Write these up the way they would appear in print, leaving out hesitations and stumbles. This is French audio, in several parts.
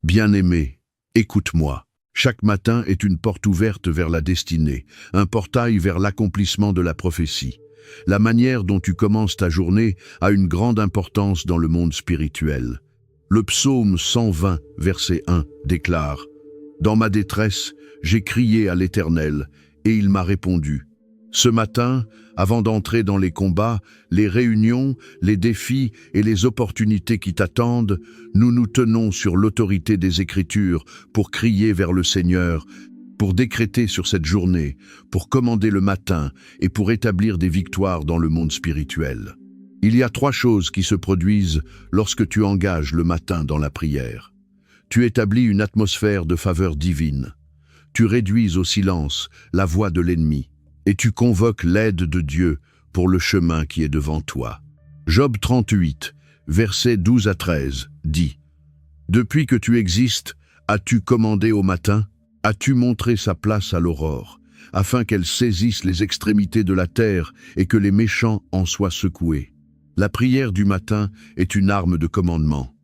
Bien-aimé, écoute-moi. Chaque matin est une porte ouverte vers la destinée, un portail vers l'accomplissement de la prophétie. La manière dont tu commences ta journée a une grande importance dans le monde spirituel. Le psaume 120, verset 1, déclare « Dans ma détresse, j'ai crié à l'Éternel, et il m'a répondu. » Ce matin, avant d'entrer dans les combats, les réunions, les défis et les opportunités qui t'attendent, nous nous tenons sur l'autorité des Écritures pour crier vers le Seigneur, pour décréter sur cette journée, pour commander le matin et pour établir des victoires dans le monde spirituel. Il y a 3 choses qui se produisent lorsque tu engages le matin dans la prière. Tu établis une atmosphère de faveur divine. Tu réduis au silence la voix de l'ennemi. Et tu convoques l'aide de Dieu pour le chemin qui est devant toi. Job 38, versets 12 à 13, dit « Depuis que tu existes, as-tu commandé au matin? As-tu montré sa place à l'aurore, afin qu'elle saisisse les extrémités de la terre et que les méchants en soient secoués? » La prière du matin est une arme de commandement.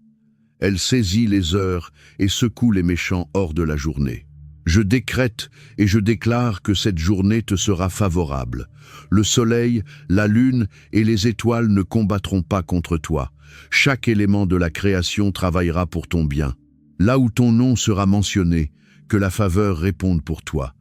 Elle saisit les heures et secoue les méchants hors de la journée. Je décrète et je déclare que cette journée te sera favorable. Le soleil, la lune et les étoiles ne combattront pas contre toi. Chaque élément de la création travaillera pour ton bien. Là où ton nom sera mentionné, que la faveur réponde pour toi.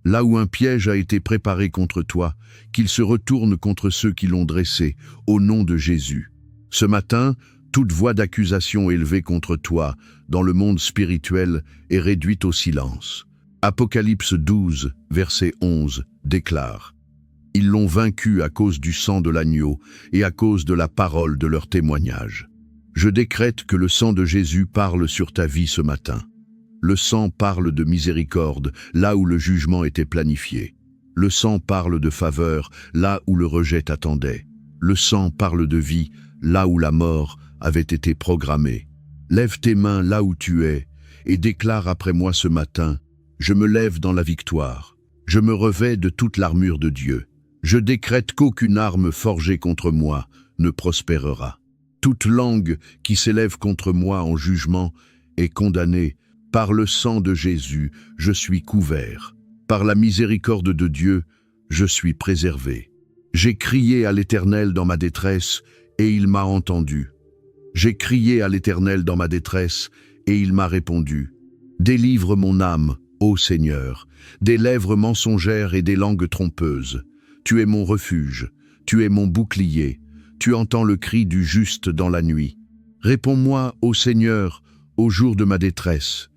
Là où un piège a été préparé contre toi, qu'il se retourne contre ceux qui l'ont dressé, au nom de Jésus. Ce matin, toute voix d'accusation élevée contre toi, dans le monde spirituel, est réduite au silence. Apocalypse 12, verset 11, déclare « Ils l'ont vaincu à cause du sang de l'agneau et à cause de la parole de leur témoignage. » Je décrète que le sang de Jésus parle sur ta vie ce matin. Le sang parle de miséricorde, là où le jugement était planifié. Le sang parle de faveur, là où le rejet t'attendait. Le sang parle de vie, là où la mort avait été programmée. Lève tes mains là où tu es et déclare après moi ce matin: je me lève dans la victoire. Je me revêts de toute l'armure de Dieu. Je décrète qu'aucune arme forgée contre moi ne prospérera. Toute langue qui s'élève contre moi en jugement est condamnée. Par le sang de Jésus, je suis couvert. Par la miséricorde de Dieu, je suis préservé. J'ai crié à l'Éternel dans ma détresse, et il m'a entendu. J'ai crié à l'Éternel dans ma détresse, et il m'a répondu. Délivre mon âme, ô Seigneur, des lèvres mensongères et des langues trompeuses. Tu es mon refuge, tu es mon bouclier, tu entends le cri du juste dans la nuit. Réponds-moi, ô Seigneur, au jour de ma détresse.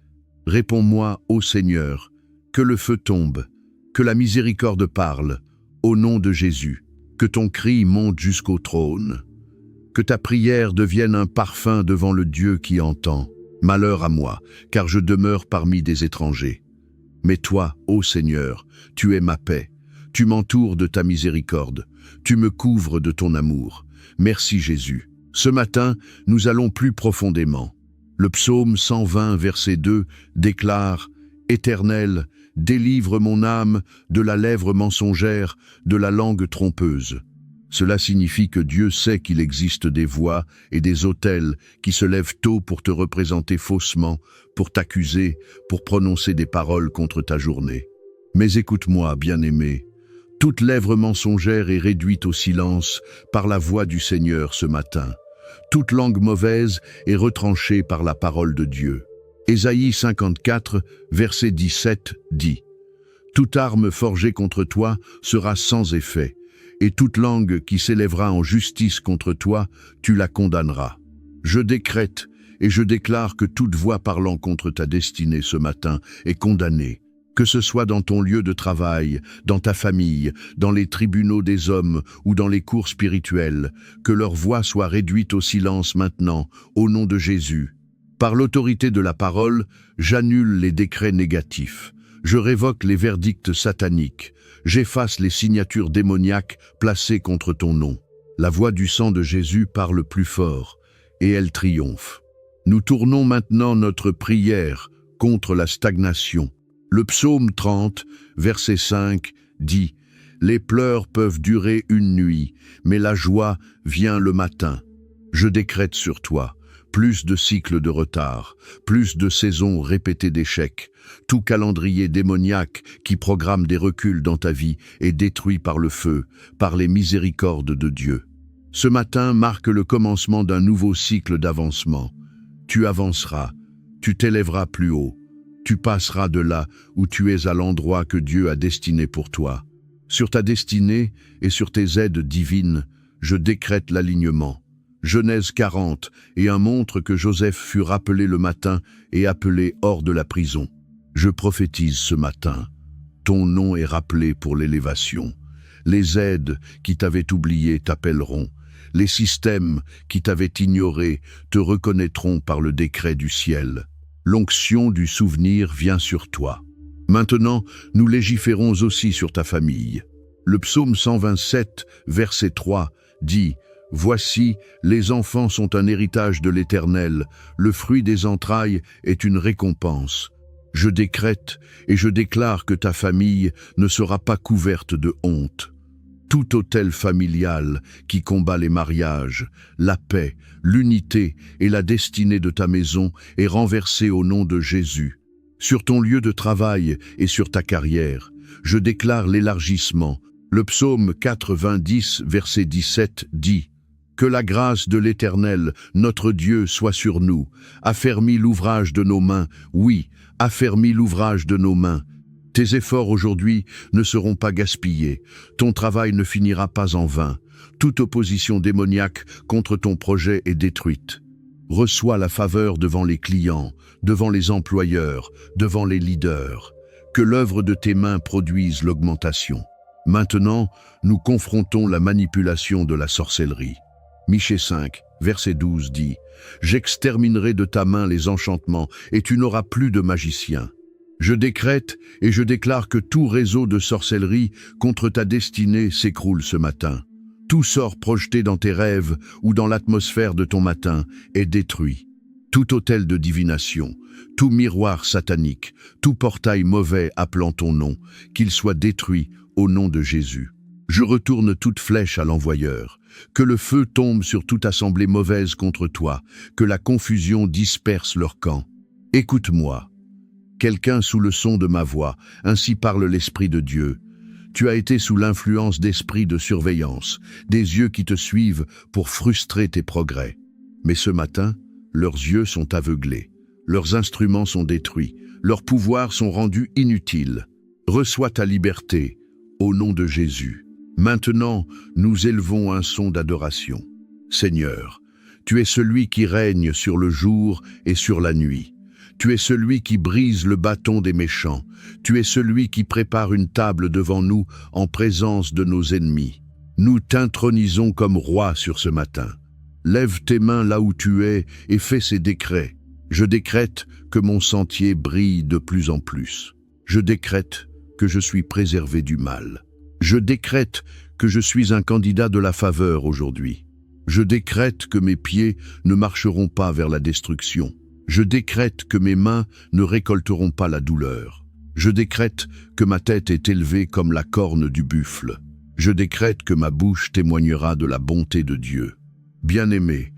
Réponds-moi, ô Seigneur, que le feu tombe, que la miséricorde parle, au nom de Jésus, que ton cri monte jusqu'au trône, que ta prière devienne un parfum devant le Dieu qui entend. Malheur à moi, car je demeure parmi des étrangers. Mais toi, ô Seigneur, tu es ma paix, tu m'entoures de ta miséricorde, tu me couvres de ton amour. Merci Jésus. Ce matin, nous allons plus profondément. Le psaume 120, verset 2, déclare « Éternel, délivre mon âme de la lèvre mensongère, de la langue trompeuse. » Cela signifie que Dieu sait qu'il existe des voix et des autels qui se lèvent tôt pour te représenter faussement, pour t'accuser, pour prononcer des paroles contre ta journée. Mais écoute-moi, bien-aimé, toute lèvre mensongère est réduite au silence par la voix du Seigneur ce matin. Toute langue mauvaise est retranchée par la parole de Dieu. Ésaïe 54, verset 17 dit « Toute arme forgée contre toi sera sans effet. Et toute langue qui s'élèvera en justice contre toi, tu la condamneras. » Je décrète et je déclare que toute voix parlant contre ta destinée ce matin est condamnée, que ce soit dans ton lieu de travail, dans ta famille, dans les tribunaux des hommes ou dans les cours spirituels, que leur voix soit réduite au silence maintenant, au nom de Jésus. Par l'autorité de la parole, j'annule les décrets négatifs. Je révoque les verdicts sataniques. J'efface les signatures démoniaques placées contre ton nom. La voix du sang de Jésus parle plus fort, et elle triomphe. Nous tournons maintenant notre prière contre la stagnation. Le psaume 30, verset 5, dit « Les pleurs peuvent durer une nuit, mais la joie vient le matin. » Je décrète sur toi, plus de cycles de retard, plus de saisons répétées d'échecs. Tout calendrier démoniaque qui programme des reculs dans ta vie est détruit par le feu, par les miséricordes de Dieu. Ce matin marque le commencement d'un nouveau cycle d'avancement. Tu avanceras, tu t'élèveras plus haut, tu passeras de là où tu es à l'endroit que Dieu a destiné pour toi. Sur ta destinée et sur tes aides divines, je décrète l'alignement. Genèse 40, et un montre que Joseph fut rappelé le matin et appelé hors de la prison. Je prophétise ce matin. Ton nom est rappelé pour l'élévation. Les aides qui t'avaient oublié t'appelleront. Les systèmes qui t'avaient ignoré te reconnaîtront par le décret du ciel. L'onction du souvenir vient sur toi. Maintenant, nous légiférons aussi sur ta famille. Le psaume 127, verset 3, dit « Voici, les enfants sont un héritage de l'Éternel, le fruit des entrailles est une récompense. Je décrète et je déclare que ta famille ne sera pas couverte de honte. Tout autel familial qui combat les mariages, la paix, l'unité et la destinée de ta maison est renversé au nom de Jésus. Sur ton lieu de travail et sur ta carrière, je déclare l'élargissement. Le psaume 90, verset 17 dit « Que la grâce de l'Éternel, notre Dieu, soit sur nous. Affermis l'ouvrage de nos mains, oui, affermis l'ouvrage de nos mains. Tes efforts aujourd'hui ne seront pas gaspillés. Ton travail ne finira pas en vain. Toute opposition démoniaque contre ton projet est détruite. Reçois la faveur devant les clients, devant les employeurs, devant les leaders. Que l'œuvre de tes mains produise l'augmentation. Maintenant, nous confrontons la manipulation de la sorcellerie. Michée 5, verset 12 dit « J'exterminerai de ta main les enchantements et tu n'auras plus de magiciens. » Je décrète et je déclare que tout réseau de sorcellerie contre ta destinée s'écroule ce matin. Tout sort projeté dans tes rêves ou dans l'atmosphère de ton matin est détruit. Tout autel de divination, tout miroir satanique, tout portail mauvais appelant ton nom, qu'il soit détruit au nom de Jésus. Je retourne toute flèche à l'envoyeur. Que le feu tombe sur toute assemblée mauvaise contre toi, que la confusion disperse leur camp. Écoute-moi. Quelqu'un sous le son de ma voix, ainsi parle l'Esprit de Dieu. Tu as été sous l'influence d'esprits de surveillance, des yeux qui te suivent pour frustrer tes progrès. Mais ce matin, leurs yeux sont aveuglés, leurs instruments sont détruits, leurs pouvoirs sont rendus inutiles. Reçois ta liberté, au nom de Jésus. Maintenant, nous élevons un son d'adoration. Seigneur, tu es celui qui règne sur le jour et sur la nuit. Tu es celui qui brise le bâton des méchants. Tu es celui qui prépare une table devant nous en présence de nos ennemis. Nous t'intronisons comme roi sur ce matin. Lève tes mains là où tu es et fais ces décrets. Je décrète que mon sentier brille de plus en plus. Je décrète que je suis préservé du mal. Je décrète que je suis un candidat de la faveur aujourd'hui. Je décrète que mes pieds ne marcheront pas vers la destruction. Je décrète que mes mains ne récolteront pas la douleur. Je décrète que ma tête est élevée comme la corne du buffle. Je décrète que ma bouche témoignera de la bonté de Dieu. Bien-aimés,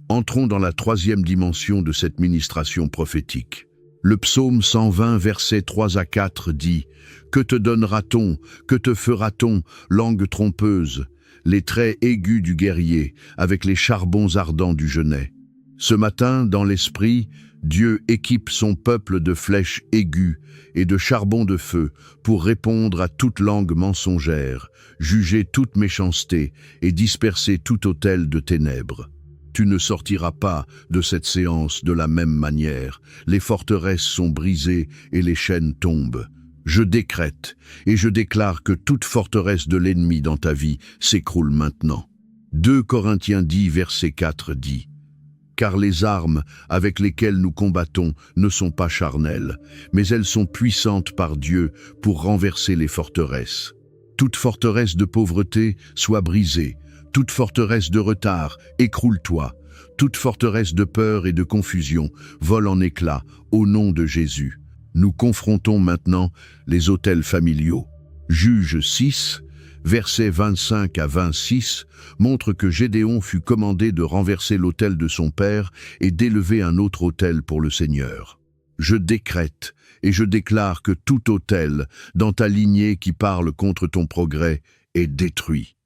entrons dans la troisième dimension de cette ministration prophétique. Le psaume 120, versets 3 à 4 dit « Que te donnera-t-on, que te fera-t-on, langue trompeuse, les traits aigus du guerrier, avec les charbons ardents du genet ?» Ce matin, dans l'esprit, Dieu équipe son peuple de flèches aiguës et de charbons de feu pour répondre à toute langue mensongère, juger toute méchanceté et disperser tout autel de ténèbres. Tu ne sortiras pas de cette séance de la même manière. Les forteresses sont brisées et les chaînes tombent. Je décrète et je déclare que toute forteresse de l'ennemi dans ta vie s'écroule maintenant. 2 Corinthiens 10, verset 4 dit « Car les armes avec lesquelles nous combattons ne sont pas charnelles, mais elles sont puissantes par Dieu pour renverser les forteresses. Toute forteresse de pauvreté soit brisée. Toute forteresse de retard, écroule-toi. Toute forteresse de peur et de confusion vole en éclats au nom de Jésus. Nous confrontons maintenant les autels familiaux. Juge 6, versets 25 à 26, montre que Gédéon fut commandé de renverser l'autel de son père et d'élever un autre autel pour le Seigneur. Je décrète et je déclare que tout autel dans ta lignée qui parle contre ton progrès est détruit.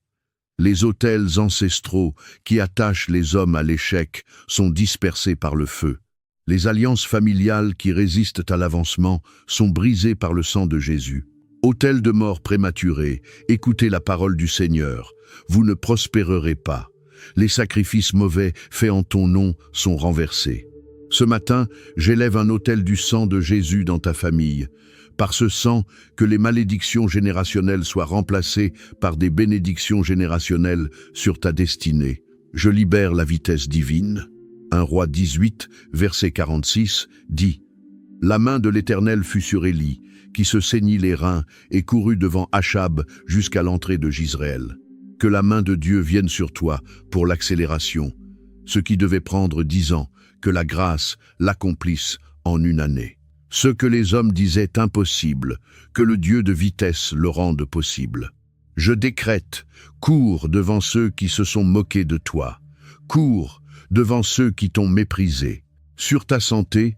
Les autels ancestraux qui attachent les hommes à l'échec sont dispersés par le feu. Les alliances familiales qui résistent à l'avancement sont brisées par le sang de Jésus. Autel de mort prématurée, écoutez la parole du Seigneur. Vous ne prospérerez pas. Les sacrifices mauvais faits en ton nom sont renversés. Ce matin, j'élève un autel du sang de Jésus dans ta famille. Par ce sang, que les malédictions générationnelles soient remplacées par des bénédictions générationnelles sur ta destinée. Je libère la vitesse divine. 1 Roi 18, verset 46, dit « La main de l'Éternel fut sur Élie, qui se saignit les reins et courut devant Achab jusqu'à l'entrée de Jizréel. Que la main de Dieu vienne sur toi pour l'accélération. Ce qui devait prendre 10 ans, que la grâce l'accomplisse en 1 année. Ce que les hommes disaient impossible, que le Dieu de vitesse le rende possible. Je décrète, cours devant ceux qui se sont moqués de toi. Cours devant ceux qui t'ont méprisé. Sur ta santé,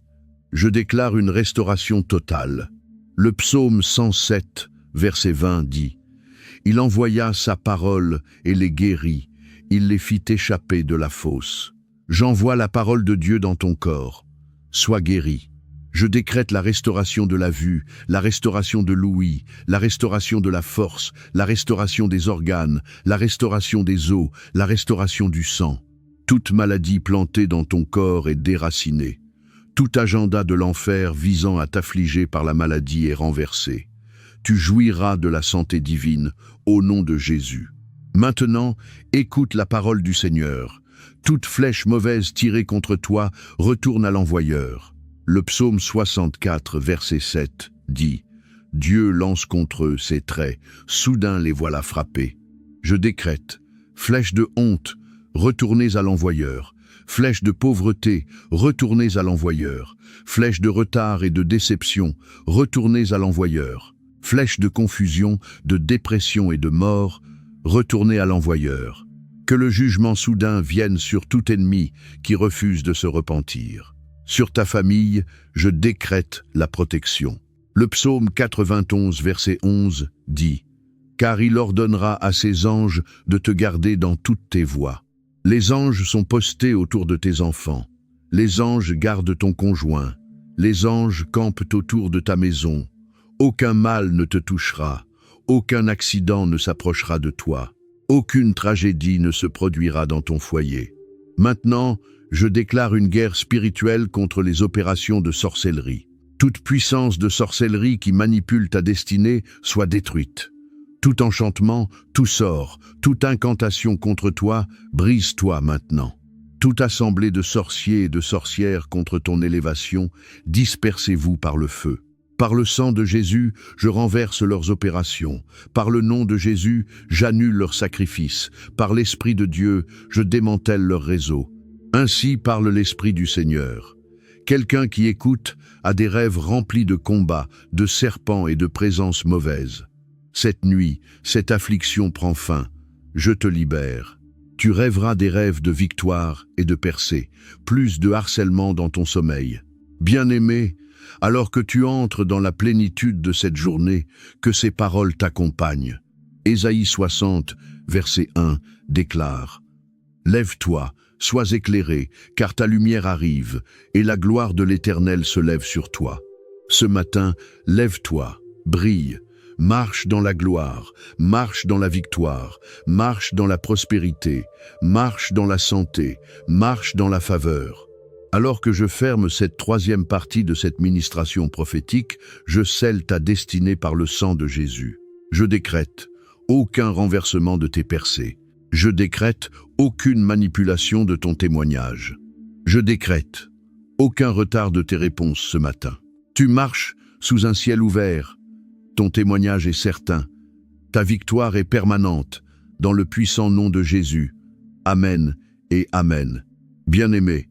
je déclare une restauration totale. Le psaume 107, verset 20 dit « Il envoya sa parole et les guérit, il les fit échapper de la fosse. J'envoie la parole de Dieu dans ton corps. Sois guéri. Je décrète la restauration de la vue, la restauration de l'ouïe, la restauration de la force, la restauration des organes, la restauration des os, la restauration du sang. Toute maladie plantée dans ton corps est déracinée. Tout agenda de l'enfer visant à t'affliger par la maladie est renversé. Tu jouiras de la santé divine au nom de Jésus. Maintenant, écoute la parole du Seigneur. Toute flèche mauvaise tirée contre toi retourne à l'envoyeur. Le psaume 64, verset 7, dit « Dieu lance contre eux ses traits, soudain les voilà frappés. Je décrète, flèche de honte, retournez à l'envoyeur. Flèche de pauvreté, retournez à l'envoyeur. Flèche de retard et de déception, retournez à l'envoyeur. Flèche de confusion, de dépression et de mort, retournez à l'envoyeur. Que le jugement soudain vienne sur tout ennemi qui refuse de se repentir. Sur ta famille, je décrète la protection. Le psaume 91, verset 11, dit « Car il ordonnera à ses anges de te garder dans toutes tes voies. » Les anges sont postés autour de tes enfants. Les anges gardent ton conjoint. Les anges campent autour de ta maison. Aucun mal ne te touchera. Aucun accident ne s'approchera de toi. Aucune tragédie ne se produira dans ton foyer. Maintenant, je déclare une guerre spirituelle contre les opérations de sorcellerie. Toute puissance de sorcellerie qui manipule ta destinée soit détruite. Tout enchantement, tout sort, toute incantation contre toi, brise-toi maintenant. Toute assemblée de sorciers et de sorcières contre ton élévation, dispersez-vous par le feu. Par le sang de Jésus, je renverse leurs opérations. Par le nom de Jésus, j'annule leurs sacrifices. Par l'Esprit de Dieu, je démantèle leur réseau. Ainsi parle l'Esprit du Seigneur. Quelqu'un qui écoute a des rêves remplis de combats, de serpents et de présences mauvaises. Cette nuit, cette affliction prend fin. Je te libère. Tu rêveras des rêves de victoire et de percée, plus de harcèlement dans ton sommeil. Bien-aimé, alors que tu entres dans la plénitude de cette journée, que ces paroles t'accompagnent. Ésaïe 60, verset 1, déclare « Lève-toi, sois éclairé, car ta lumière arrive, et la gloire de l'Éternel se lève sur toi. Ce matin, lève-toi, brille, marche dans la gloire, marche dans la victoire, marche dans la prospérité, marche dans la santé, marche dans la faveur. » Alors que je ferme cette troisième partie de cette ministration prophétique, je scelle ta destinée par le sang de Jésus. Je décrète aucun renversement de tes percées. Je décrète aucune manipulation de ton témoignage. Je décrète aucun retard de tes réponses ce matin. Tu marches sous un ciel ouvert. Ton témoignage est certain. Ta victoire est permanente dans le puissant nom de Jésus. Amen et Amen. Bien-aimé,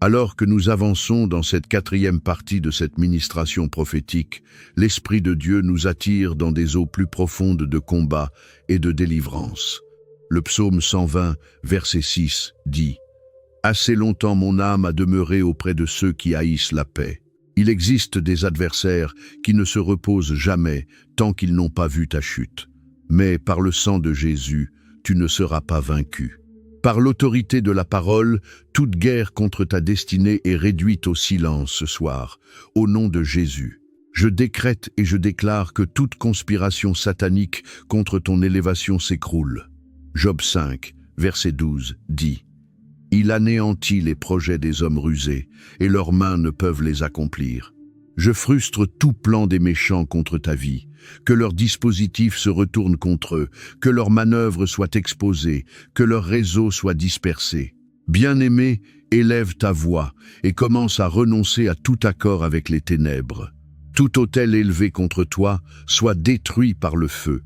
Alors que nous avançons dans cette quatrième partie de cette ministration prophétique, l'Esprit de Dieu nous attire dans des eaux plus profondes de combat et de délivrance. Le psaume 120, verset 6, dit « Assez longtemps mon âme a demeuré auprès de ceux qui haïssent la paix. Il existe des adversaires qui ne se reposent jamais tant qu'ils n'ont pas vu ta chute. Mais par le sang de Jésus, tu ne seras pas vaincu. » Par l'autorité de la parole, toute guerre contre ta destinée est réduite au silence ce soir, au nom de Jésus. Je décrète et je déclare que toute conspiration satanique contre ton élévation s'écroule. Job 5, verset 12, dit « Il anéantit les projets des hommes rusés, et leurs mains ne peuvent les accomplir. Je frustre tout plan des méchants contre ta vie, que leurs dispositifs se retournent contre eux, que leurs manœuvres soient exposées, que leurs réseaux soient dispersés. Bien-aimé, élève ta voix et commence à renoncer à tout accord avec les ténèbres. Tout autel élevé contre toi soit détruit par le feu.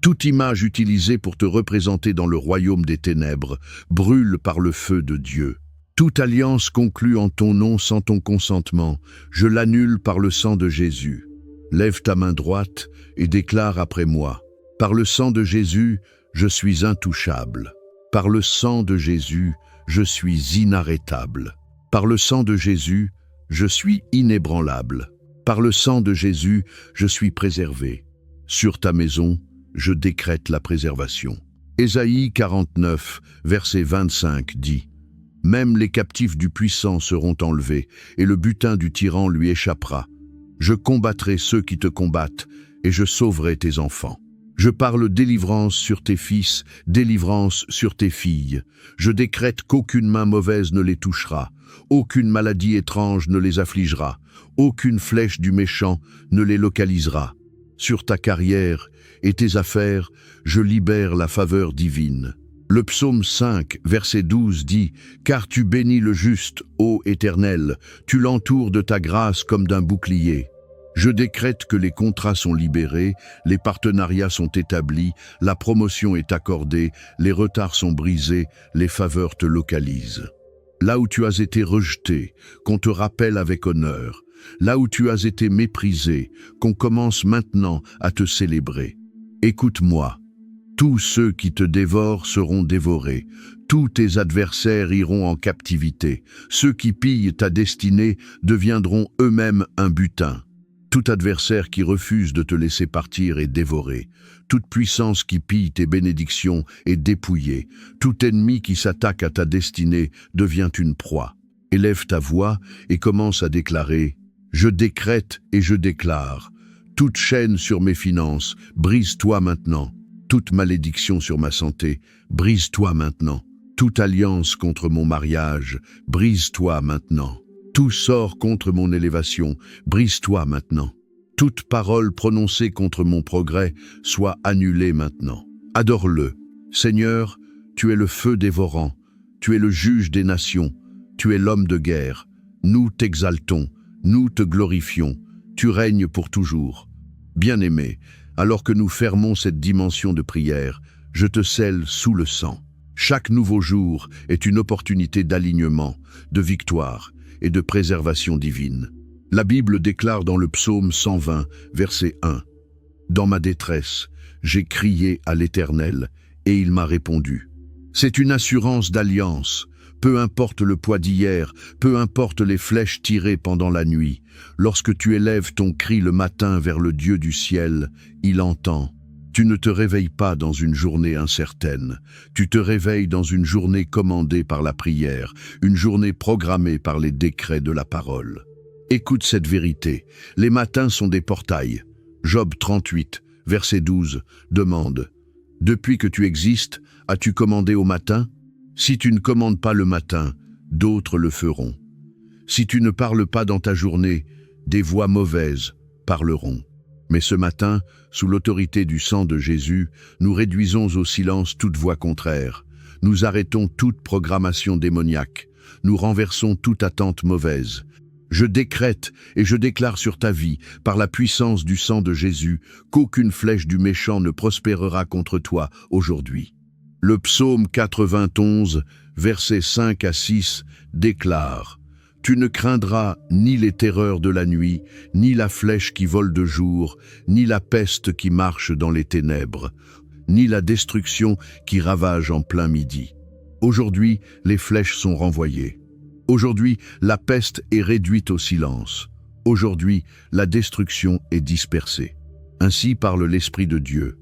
Toute image utilisée pour te représenter dans le royaume des ténèbres brûle par le feu de Dieu. Toute alliance conclue en ton nom sans ton consentement, je l'annule par le sang de Jésus. Lève ta main droite et déclare après moi. Par le sang de Jésus, je suis intouchable. Par le sang de Jésus, je suis inarrêtable. Par le sang de Jésus, je suis inébranlable. Par le sang de Jésus, je suis préservé. Sur ta maison, je décrète la préservation. Ésaïe 49, verset 25 dit « Même les captifs du puissant seront enlevés, et le butin du tyran lui échappera. Je combattrai ceux qui te combattent, et je sauverai tes enfants. Je parle délivrance sur tes fils, délivrance sur tes filles. Je décrète qu'aucune main mauvaise ne les touchera, aucune maladie étrange ne les affligera, aucune flèche du méchant ne les localisera. Sur ta carrière et tes affaires, je libère la faveur divine. » Le psaume 5, verset 12 dit « Car tu bénis le juste, ô Éternel, tu l'entoures de ta grâce comme d'un bouclier. » Je décrète que les contrats sont libérés, les partenariats sont établis, la promotion est accordée, les retards sont brisés, les faveurs te localisent. Là où tu as été rejeté, qu'on te rappelle avec honneur. Là où tu as été méprisé, qu'on commence maintenant à te célébrer. Écoute-moi. Tous ceux qui te dévorent seront dévorés. Tous tes adversaires iront en captivité. Ceux qui pillent ta destinée deviendront eux-mêmes un butin. Tout adversaire qui refuse de te laisser partir est dévoré. Toute puissance qui pille tes bénédictions est dépouillée. Tout ennemi qui s'attaque à ta destinée devient une proie. Élève ta voix et commence à déclarer « Je décrète et je déclare. Toute chaîne sur mes finances, brise-toi maintenant. Toute malédiction sur ma santé, brise-toi maintenant. Toute alliance contre mon mariage, brise-toi maintenant. Tout sort contre mon élévation, brise-toi maintenant. Toute parole prononcée contre mon progrès, soit annulée maintenant. Adore-le. Seigneur, tu es le feu dévorant, tu es le juge des nations, tu es l'homme de guerre. Nous t'exaltons, nous te glorifions, tu règnes pour toujours. Bien-aimé, alors que nous fermons cette dimension de prière, je te scelle sous le sang. Chaque nouveau jour est une opportunité d'alignement, de victoire et de préservation divine. La Bible déclare dans le psaume 120, verset 1, « Dans ma détresse, j'ai crié à l'Éternel, et il m'a répondu. » C'est une assurance d'alliance. Peu importe le poids d'hier, peu importe les flèches tirées pendant la nuit, lorsque tu élèves ton cri le matin vers le Dieu du ciel, il entend. Tu ne te réveilles pas dans une journée incertaine, tu te réveilles dans une journée commandée par la prière, une journée programmée par les décrets de la parole. Écoute cette vérité, les matins sont des portails. Job 38, verset 12, demande « Depuis que tu existes, as-tu commandé au matin ? Si tu ne commandes pas le matin, d'autres le feront. Si tu ne parles pas dans ta journée, des voix mauvaises parleront. » Mais ce matin, sous l'autorité du sang de Jésus, nous réduisons au silence toute voix contraire. Nous arrêtons toute programmation démoniaque. Nous renversons toute attente mauvaise. Je décrète et je déclare sur ta vie, par la puissance du sang de Jésus, qu'aucune flèche du méchant ne prospérera contre toi aujourd'hui. Le psaume 91, versets 5 à 6, déclare Tu ne craindras ni les terreurs de la nuit, ni la flèche qui vole de jour, ni la peste qui marche dans les ténèbres, ni la destruction qui ravage en plein midi. Aujourd'hui, les flèches sont renvoyées. Aujourd'hui, la peste est réduite au silence. Aujourd'hui, la destruction est dispersée. Ainsi parle l'Esprit de Dieu.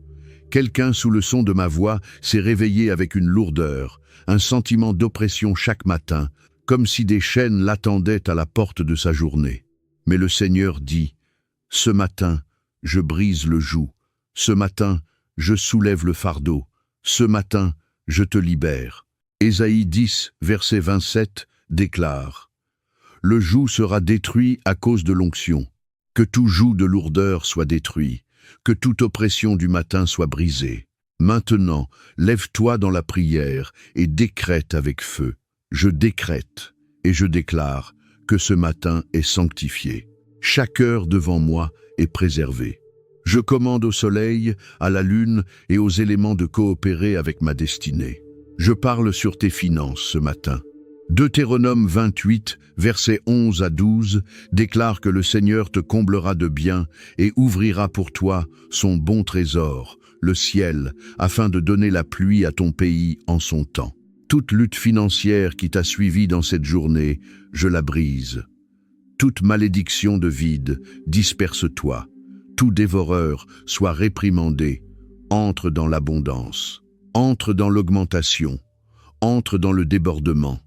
Quelqu'un sous le son de ma voix s'est réveillé avec une lourdeur, un sentiment d'oppression chaque matin, comme si des chaînes l'attendaient à la porte de sa journée. Mais le Seigneur dit, « Ce matin, je brise le joug. Ce matin, je soulève le fardeau. Ce matin, je te libère. » Ésaïe 10, verset 27, déclare, « Le joug sera détruit à cause de l'onction. Que tout joug de lourdeur soit détruit. Que toute oppression du matin soit brisée. Maintenant, lève-toi dans la prière et décrète avec feu. Je décrète et je déclare que ce matin est sanctifié. Chaque heure devant moi est préservée. Je commande au soleil, à la lune et aux éléments de coopérer avec ma destinée. Je parle sur tes finances ce matin. Deutéronome 28, versets 11 à 12, déclare que le Seigneur te comblera de biens et ouvrira pour toi son bon trésor, le ciel, afin de donner la pluie à ton pays en son temps. Toute lutte financière qui t'a suivi dans cette journée, je la brise. Toute malédiction de vide, disperse-toi. Tout dévoreur soit réprimandé. Entre dans l'abondance. Entre dans l'augmentation. Entre dans le débordement.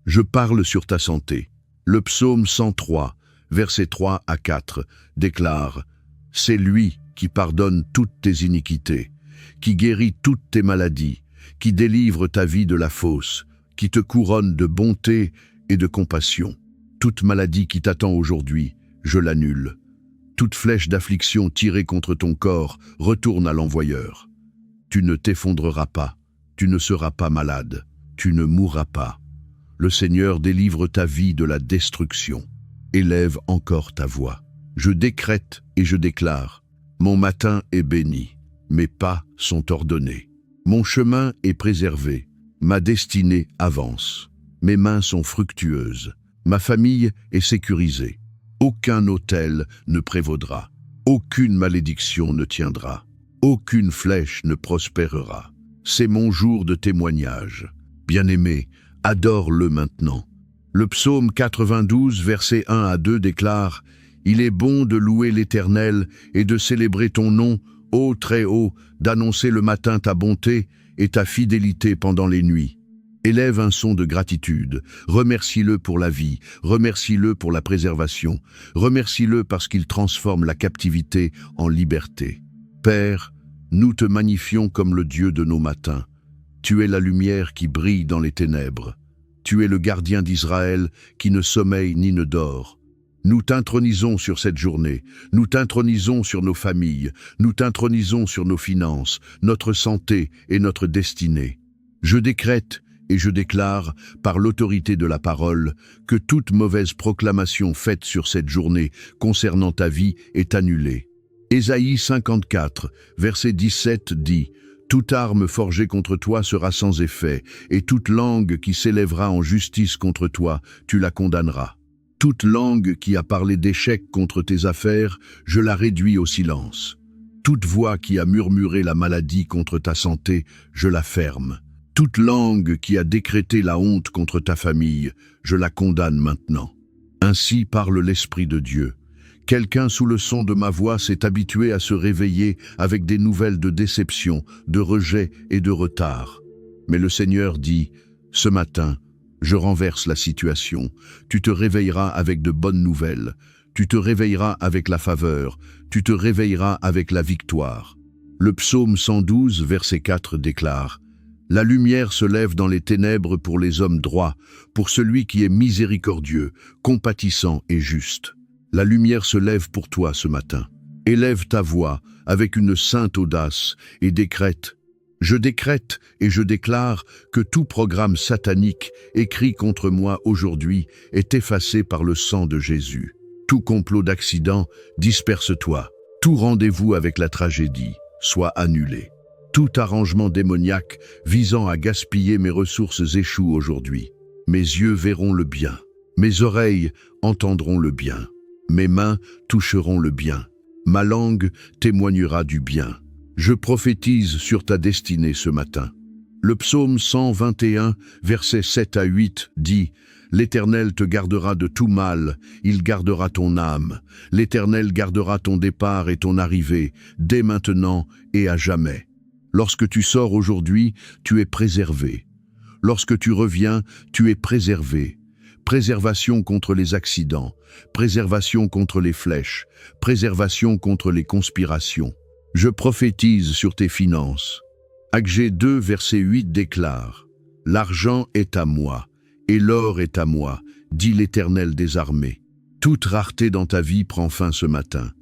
Je parle sur ta santé. Le psaume 103, versets 3 à 4, déclare « C'est lui qui pardonne toutes tes iniquités, qui guérit toutes tes maladies, qui délivre ta vie de la fosse, qui te couronne de bonté et de compassion. Toute maladie qui t'attend aujourd'hui, je l'annule. Toute flèche d'affliction tirée contre ton corps retourne à l'envoyeur. Tu ne t'effondreras pas, tu ne seras pas malade, tu ne mourras pas. Le Seigneur délivre ta vie de la destruction. Élève encore ta voix. Je décrète et je déclare. Mon matin est béni, mes pas sont ordonnés. Mon chemin est préservé, ma destinée avance. Mes mains sont fructueuses, ma famille est sécurisée. Aucun autel ne prévaudra, aucune malédiction ne tiendra, aucune flèche ne prospérera. C'est mon jour de témoignage. Bien-aimé, adore-le maintenant. Le psaume 92, versets 1 à 2 déclare « Il est bon de louer l'Éternel et de célébrer ton nom, ô Très-Haut, d'annoncer le matin ta bonté et ta fidélité pendant les nuits. Élève un son de gratitude, remercie-le pour la vie, remercie-le pour la préservation, remercie-le parce qu'il transforme la captivité en liberté. Père, nous te magnifions comme le Dieu de nos matins. Tu es la lumière qui brille dans les ténèbres. Tu es le gardien d'Israël qui ne sommeille ni ne dort. Nous t'intronisons sur cette journée, nous t'intronisons sur nos familles, nous t'intronisons sur nos finances, notre santé et notre destinée. Je décrète et je déclare, par l'autorité de la parole, que toute mauvaise proclamation faite sur cette journée concernant ta vie est annulée. Ésaïe 54, verset 17 dit « Toute arme forgée contre toi sera sans effet, et toute langue qui s'élèvera en justice contre toi, tu la condamneras. Toute langue qui a parlé d'échec contre tes affaires, je la réduis au silence. Toute voix qui a murmuré la maladie contre ta santé, je la ferme. Toute langue qui a décrété la honte contre ta famille, je la condamne maintenant. Ainsi parle l'Esprit de Dieu. Quelqu'un sous le son de ma voix s'est habitué à se réveiller avec des nouvelles de déception, de rejet et de retard. Mais le Seigneur dit, « Ce matin, je renverse la situation. Tu te réveilleras avec de bonnes nouvelles. Tu te réveilleras avec la faveur. Tu te réveilleras avec la victoire. » Le psaume 112, verset 4 déclare « La lumière se lève dans les ténèbres pour les hommes droits, pour celui qui est miséricordieux, compatissant et juste. » La lumière se lève pour toi ce matin. Élève ta voix avec une sainte audace et décrète. Je décrète et je déclare que tout programme satanique écrit contre moi aujourd'hui est effacé par le sang de Jésus. Tout complot d'accident, disperse-toi. Tout rendez-vous avec la tragédie, soit annulé. Tout arrangement démoniaque visant à gaspiller mes ressources échoue aujourd'hui. Mes yeux verront le bien. Mes oreilles entendront le bien. Mes mains toucheront le bien. Ma langue témoignera du bien. Je prophétise sur ta destinée ce matin. Le psaume 121, versets 7 à 8 dit « L'Éternel te gardera de tout mal, il gardera ton âme. L'Éternel gardera ton départ et ton arrivée, dès maintenant et à jamais. Lorsque tu sors aujourd'hui, tu es préservé. Lorsque tu reviens, tu es préservé. Préservation contre les accidents, préservation contre les flèches, préservation contre les conspirations. Je prophétise sur tes finances. » Agé 2, verset 8 déclare « L'argent est à moi, et l'or est à moi, dit l'Éternel des armées. Toute rareté dans ta vie prend fin ce matin.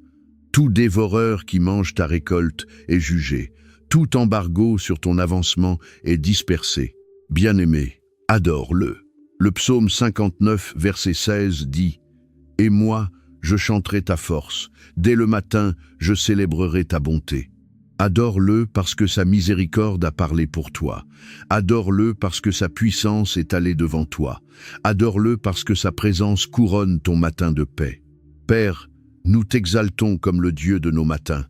Tout dévoreur qui mange ta récolte est jugé. Tout embargo sur ton avancement est dispersé. Bien-aimé, adore-le. » Le psaume 59, verset 16 dit « Et moi, je chanterai ta force. Dès le matin, je célébrerai ta bonté. » Adore-le parce que sa miséricorde a parlé pour toi. Adore-le parce que sa puissance est allée devant toi. Adore-le parce que sa présence couronne ton matin de paix. Père, nous t'exaltons comme le Dieu de nos matins,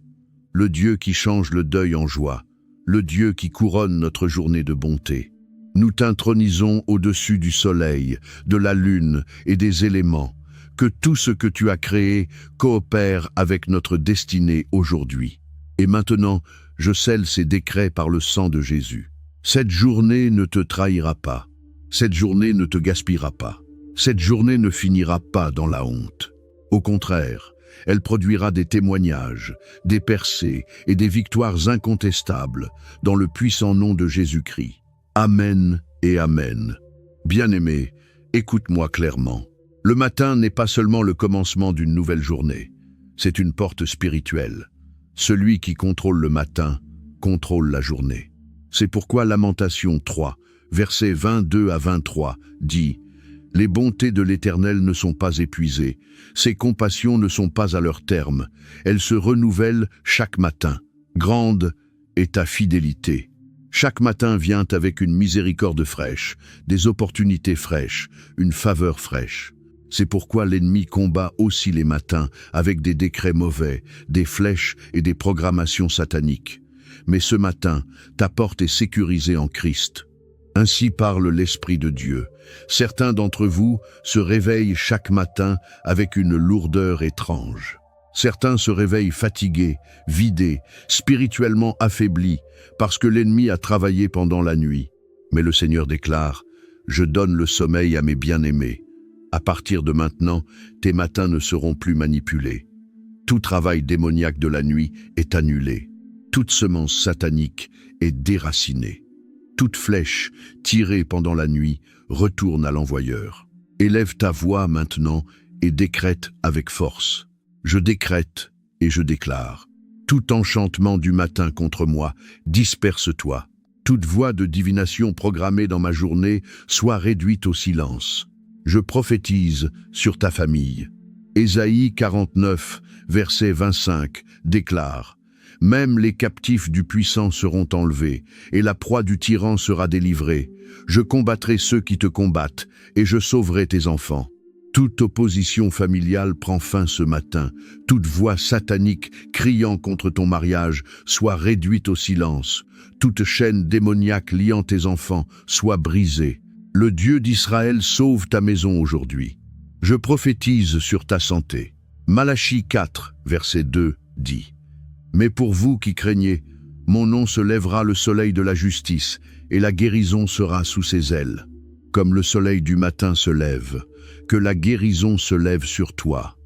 le Dieu qui change le deuil en joie, le Dieu qui couronne notre journée de bonté. Nous t'intronisons au-dessus du soleil, de la lune et des éléments. Que tout ce que tu as créé coopère avec notre destinée aujourd'hui. Et maintenant, je scelle ces décrets par le sang de Jésus. Cette journée ne te trahira pas. Cette journée ne te gaspillera pas. Cette journée ne finira pas dans la honte. Au contraire, elle produira des témoignages, des percées et des victoires incontestables dans le puissant nom de Jésus-Christ. Amen et Amen. Bien-aimé, écoute-moi clairement. Le matin n'est pas seulement le commencement d'une nouvelle journée. C'est une porte spirituelle. Celui qui contrôle le matin contrôle la journée. C'est pourquoi Lamentation 3, versets 22 à 23, dit « Les bontés de l'Éternel ne sont pas épuisées, ses compassions ne sont pas à leur terme, elles se renouvellent chaque matin. Grande est ta fidélité. » Chaque matin vient avec une miséricorde fraîche, des opportunités fraîches, une faveur fraîche. C'est pourquoi l'ennemi combat aussi les matins avec des décrets mauvais, des flèches et des programmations sataniques. Mais ce matin, ta porte est sécurisée en Christ. Ainsi parle l'Esprit de Dieu. Certains d'entre vous se réveillent chaque matin avec une lourdeur étrange. Certains se réveillent fatigués, vidés, spirituellement affaiblis, parce que l'ennemi a travaillé pendant la nuit. Mais le Seigneur déclare « Je donne le sommeil à mes bien-aimés. » À partir de maintenant, tes matins ne seront plus manipulés. Tout travail démoniaque de la nuit est annulé. Toute semence satanique est déracinée. Toute flèche tirée pendant la nuit retourne à l'envoyeur. Élève ta voix maintenant et décrète avec force. Je décrète et je déclare. Tout enchantement du matin contre moi, disperse-toi. Toute voix de divination programmée dans ma journée soit réduite au silence. Je prophétise sur ta famille. Ésaïe 49, verset 25, déclare « Même les captifs du puissant seront enlevés, et la proie du tyran sera délivrée. Je combattrai ceux qui te combattent, et je sauverai tes enfants. » Toute opposition familiale prend fin ce matin. Toute voix satanique criant contre ton mariage soit réduite au silence. Toute chaîne démoniaque liant tes enfants soit brisée. Le Dieu d'Israël sauve ta maison aujourd'hui. Je prophétise sur ta santé. Malachie 4, verset 2 dit « Mais pour vous qui craignez, mon nom se lèvera le soleil de la justice, et la guérison sera sous ses ailes. Comme le soleil du matin se lève, que la guérison se lève sur toi.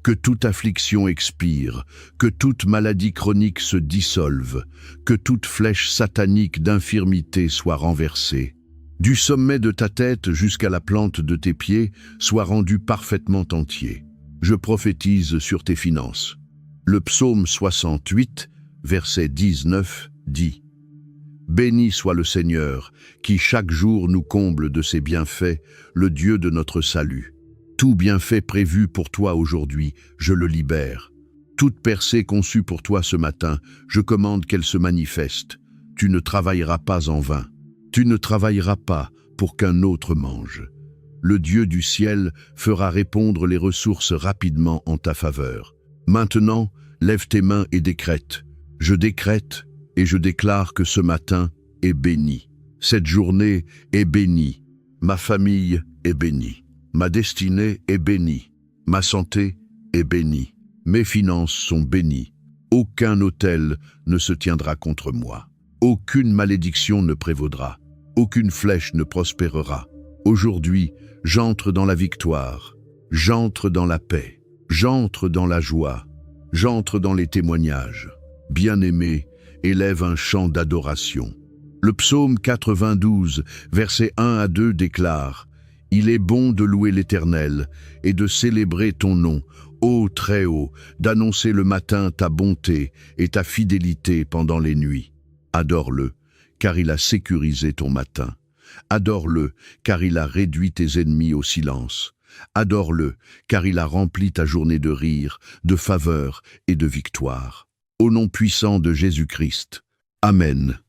Que toute affliction expire, que toute maladie chronique se dissolve, que toute flèche satanique d'infirmité soit renversée. Du sommet de ta tête jusqu'à la plante de tes pieds, sois rendu parfaitement entier. Je prophétise sur tes finances. » Le psaume 68, verset 19, dit « Béni soit le Seigneur, qui chaque jour nous comble de ses bienfaits, le Dieu de notre salut. Tout bienfait prévu pour toi aujourd'hui, je le libère. Toute percée conçue pour toi ce matin, je commande qu'elle se manifeste. Tu ne travailleras pas en vain. Tu ne travailleras pas pour qu'un autre mange. Le Dieu du ciel fera répondre les ressources rapidement en ta faveur. Maintenant, lève tes mains et décrète. Je décrète et je déclare que ce matin est béni. Cette journée est bénie. Ma famille est bénie. Ma destinée est bénie. Ma santé est bénie. Mes finances sont bénies. Aucun autel ne se tiendra contre moi. Aucune malédiction ne prévaudra. Aucune flèche ne prospérera. Aujourd'hui, j'entre dans la victoire. J'entre dans la paix. J'entre dans la joie. J'entre dans les témoignages. Bien-aimé, élève un chant d'adoration. Le psaume 92, versets 1 à 2 déclare « Il est bon de louer l'Éternel et de célébrer ton nom, ô Très-Haut, d'annoncer le matin ta bonté et ta fidélité pendant les nuits. Adore-le, car il a sécurisé ton matin. Adore-le, car il a réduit tes ennemis au silence. Adore-le, car il a rempli ta journée de rire, de faveur et de victoire. Au nom puissant de Jésus-Christ. Amen.